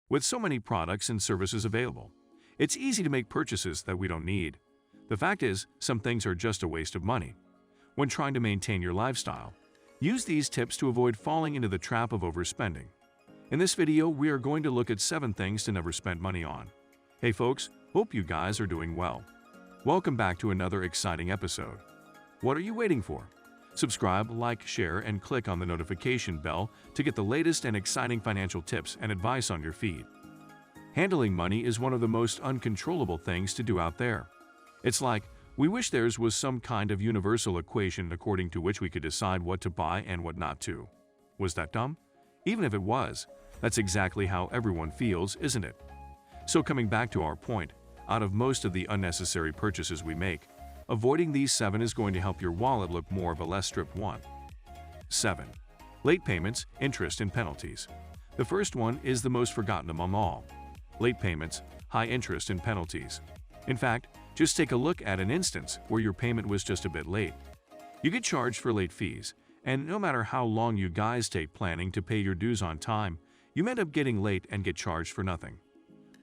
With so many products and services available, it's easy to make purchases that we don't need. The fact is, some things are just a waste of money. When trying to maintain your lifestyle, use these tips to avoid falling into the trap of overspending. In this video, we are going to look at 7 things to never spend money on. Hey folks, hope you guys are doing well. Welcome back to another exciting episode. What are you waiting for? Subscribe, like, share, and click on the notification bell to get the latest and exciting financial tips and advice on your feed. Handling money is one of the most uncontrollable things to do out there. It's like, we wish theirs was some kind of universal equation according to which we could decide what to buy and what not to. Was that dumb? Even if it was, that's exactly how everyone feels, isn't it? So coming back to our point, out of most of the unnecessary purchases we make, avoiding these 7 is going to help your wallet look more of a less stripped one. 7. Late payments, interest, and penalties. The first one is the most forgotten among all. Late payments, high interest, and penalties. In fact, just take a look at an instance where your payment was just a bit late. You get charged for late fees, and no matter how long you guys take planning to pay your dues on time, you end up getting late and get charged for nothing.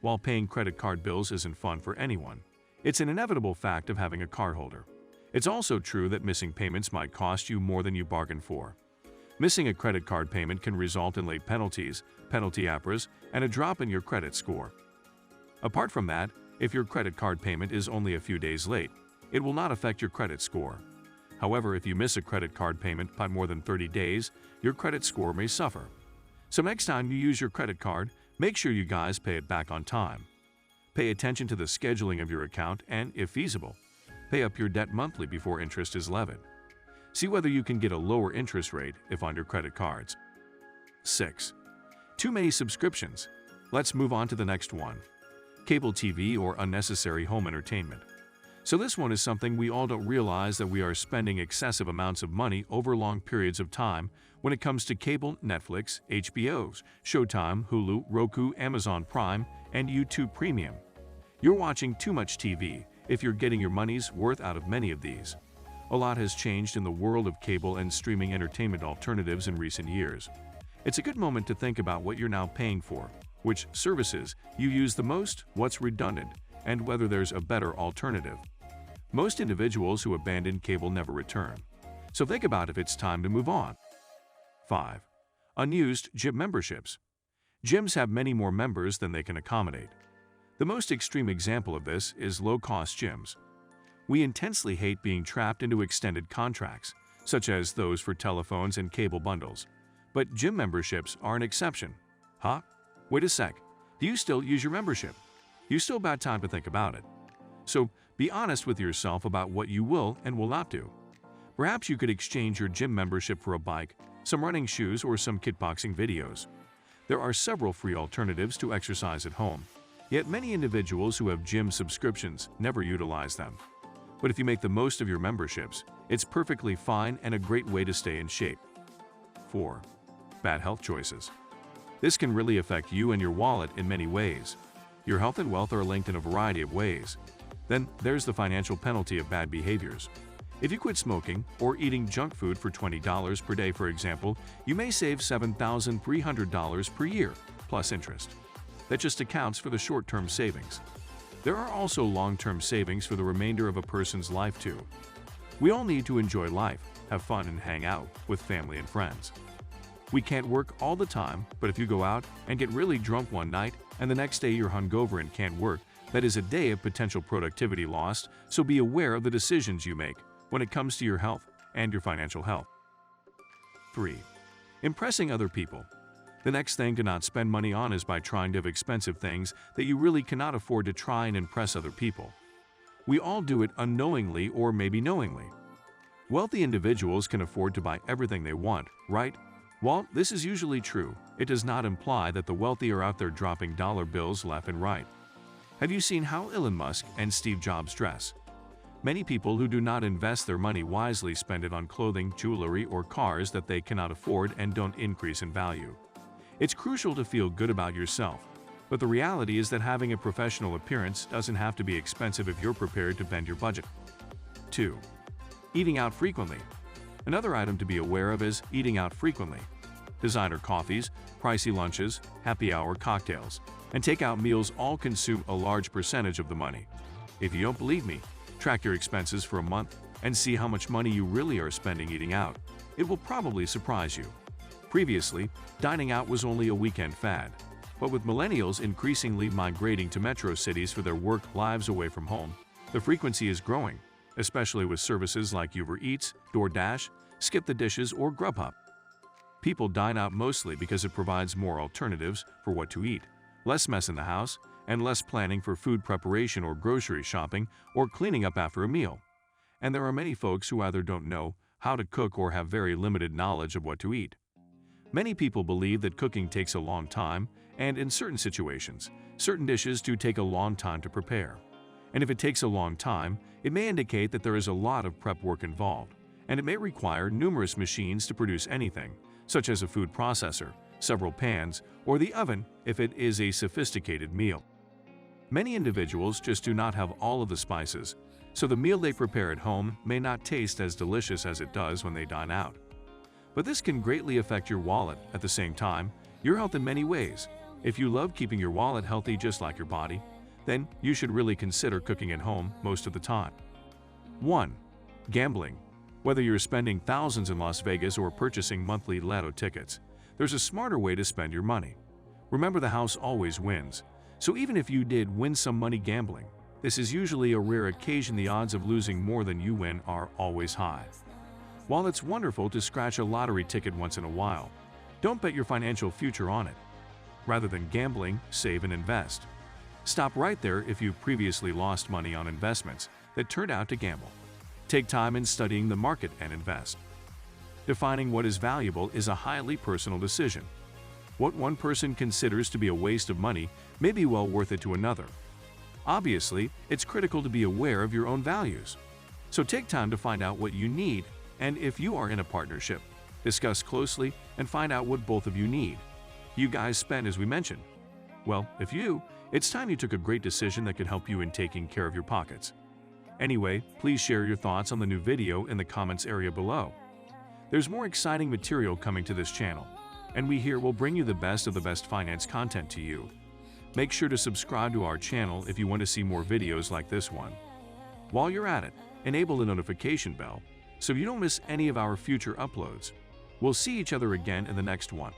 While paying credit card bills isn't fun for anyone, it's an inevitable fact of having a cardholder. It's also true that missing payments might cost you more than you bargained for. Missing a credit card payment can result in late penalties, penalty appras, and a drop in your credit score. Apart from that, if your credit card payment is only a few days late, it will not affect your credit score. However, if you miss a credit card payment by more than 30 days, your credit score may suffer. So next time you use your credit card, make sure you guys pay it back on time. Pay attention to the scheduling of your account and, if feasible, pay up your debt monthly before interest is levied. See whether you can get a lower interest rate if on your credit cards. 6. Too many subscriptions. Let's move on to the next one. Cable TV or unnecessary home entertainment. So this one is something we all don't realize, that we are spending excessive amounts of money over long periods of time when it comes to cable, Netflix, HBO's, Showtime, Hulu, Roku, Amazon Prime, and YouTube Premium. You're watching too much TV if you're getting your money's worth out of many of these. A lot has changed in the world of cable and streaming entertainment alternatives in recent years. It's a good moment to think about what you're now paying for, which services you use the most, what's redundant, and whether there's a better alternative. Most individuals who abandon cable never return, so think about if it's time to move on. 5. Unused gym memberships. Gyms have many more members than they can accommodate. The most extreme example of this is low-cost gyms. We intensely hate being trapped into extended contracts, such as those for telephones and cable bundles. But gym memberships are an exception. Huh? Wait a sec. Do you still use your membership? You still got time to think about it. So be honest with yourself about what you will and will not do. Perhaps you could exchange your gym membership for a bike, some running shoes, or some kickboxing videos. There are several free alternatives to exercise at home, yet many individuals who have gym subscriptions never utilize them. But if you make the most of your memberships, it's perfectly fine and a great way to stay in shape. 4. Bad health choices. This can really affect you and your wallet in many ways. Your health and wealth are linked in a variety of ways. Then there's the financial penalty of bad behaviors. If you quit smoking or eating junk food for $20 per day, for example, you may save $7,300 per year, plus interest. That just accounts for the short-term savings. There are also long-term savings for the remainder of a person's life too. We all need to enjoy life, have fun, and hang out with family and friends. We can't work all the time, but if you go out and get really drunk one night and the next day you're hungover and can't work, that is a day of potential productivity lost, so be aware of the decisions you make when it comes to your health and your financial health. 3. Impressing other people. The next thing to not spend money on is by trying to have expensive things that you really cannot afford to try and impress other people. We all do it unknowingly or maybe knowingly. Wealthy individuals can afford to buy everything they want, right? While this is usually true, it does not imply that the wealthy are out there dropping dollar bills left and right. Have you seen how Elon Musk and Steve Jobs dress? Many people who do not invest their money wisely spend it on clothing, jewelry, or cars that they cannot afford and don't increase in value. It's crucial to feel good about yourself, but the reality is that having a professional appearance doesn't have to be expensive if you're prepared to bend your budget. 2. Eating out frequently. Another item to be aware of is eating out frequently. designer coffees, pricey lunches, happy hour cocktails, and takeout meals all consume a large percentage of the money. If you don't believe me, track your expenses for a month and see how much money you really are spending eating out. It will probably surprise you. Previously, dining out was only a weekend fad, but with millennials increasingly migrating to metro cities for their work lives away from home, the frequency is growing, especially with services like Uber Eats, DoorDash, Skip the Dishes, or Grubhub. People dine out mostly because it provides more alternatives for what to eat, less mess in the house, and less planning for food preparation or grocery shopping or cleaning up after a meal. And there are many folks who either don't know how to cook or have very limited knowledge of what to eat. Many people believe that cooking takes a long time, and in certain situations, certain dishes do take a long time to prepare. And if it takes a long time, it may indicate that there is a lot of prep work involved, and it may require numerous machines to produce anything, such as a food processor, several pans, or the oven if it is a sophisticated meal. Many individuals just do not have all of the spices, so the meal they prepare at home may not taste as delicious as it does when they dine out. But this can greatly affect your wallet at the same time, your health in many ways. If you love keeping your wallet healthy just like your body, then you should really consider cooking at home most of the time. 1. Gambling. Whether you're spending thousands in Las Vegas or purchasing monthly lotto tickets, there's a smarter way to spend your money. Remember, the house always wins, so even if you did win some money gambling, this is usually a rare occasion. The odds of losing more than you win are always high. While it's wonderful to scratch a lottery ticket once in a while, don't bet your financial future on it. Rather than gambling, save and invest. Stop right there if you previously lost money on investments that turned out to gamble. Take time in studying the market and invest. Defining what is valuable is a highly personal decision. What one person considers to be a waste of money may be well worth it to another. Obviously, it's critical to be aware of your own values. So take time to find out what you need, and if you are in a partnership, discuss closely and find out what both of you need. You guys spend as we mentioned. Well, if you, it's time you took a great decision that could help you in taking care of your pockets. Anyway, please share your thoughts on the new video in the comments area below. There's more exciting material coming to this channel, and we here will bring you the best of the best finance content to you. Make sure to subscribe to our channel if you want to see more videos like this one. While you're at it, enable the notification bell so you don't miss any of our future uploads. We'll see each other again in the next one.